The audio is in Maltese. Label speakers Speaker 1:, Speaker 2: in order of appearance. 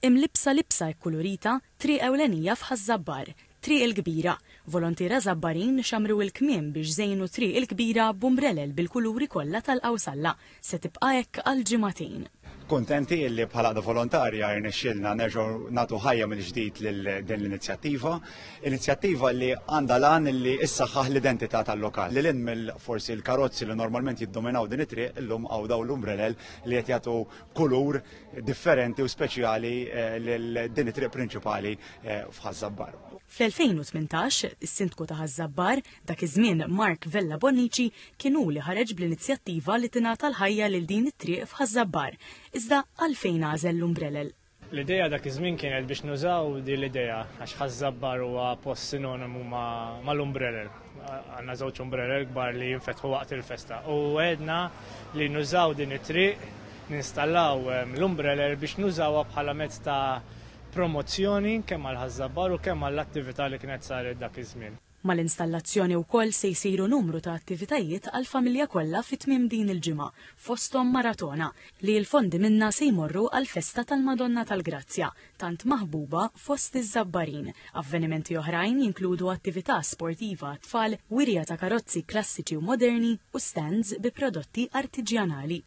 Speaker 1: Imlibsa libsa ekkulurita triq ewlenija f'Ħaż-Żabbar, triq il-kbira. Volontira żabbarin xamru il-kmiem biex żejnu triq il-kbira b'umbrellel bil-kuluri kollha tal-Qawsalla se tibqa' hekk għal ġimagħtejn.
Speaker 2: Kuntenti li bħala volontarja rnexxielna nerġgħu nagħtu ħajja mill-ġdid lil din l-inizjattiva. Inizjattiva li għandha lan li issaħħaħ l-identità tal-lokal. Lil mill forsi l-karozzi li normalment jiddominaw din it-triq illum hawn dawn l-umbrellel li qed jagħtu kulur differenti u speċjali lil din it-triq prinċipali f'Ħaż-Żabbar.
Speaker 1: Fl-2018, is-Sindku ta' Ħaż-Żabbar, dak iż-żmien Mark Vella Bonnici, kienu li ħareġ bl-inizjattiva li tingħata l-ħajja lil din it-triq f'Ħaż-Żabbar. Iżda għalfejn għażel l-umbrellel?
Speaker 3: L-idea dak iż-żmien kienet biex nużaw din l-idea għax Ħaż-Żabbar huwa post sinonimu mal-umbrellel. Għandna żewġ umbrellel kbar li jinfetħu waqt il-festa. U għedna li nużaw din it-triq, ninstallaw l-umbrellel biex nużawha bħala mezz ta' promozzjoni kemm għal Ħaż-Żabbar u kemm għall attività li kienet saret dak iż-żmien.
Speaker 1: Mal-installazzjoni wkoll se jsiru numru ta' attivitajiet għall familja kollha fit-tmiem din il-ġimgħa, fosthom maratona li l-fondi minnha se jmorru għall festa tal-Madonna tal-Grazzja, tant maħbuba fost iż-Żabbarin. Avvenimenti oħrajn jinkludu attività sportiva tfal, wirja ta' karozzi klassiċi u moderni u stands bi prodotti artiġjanali.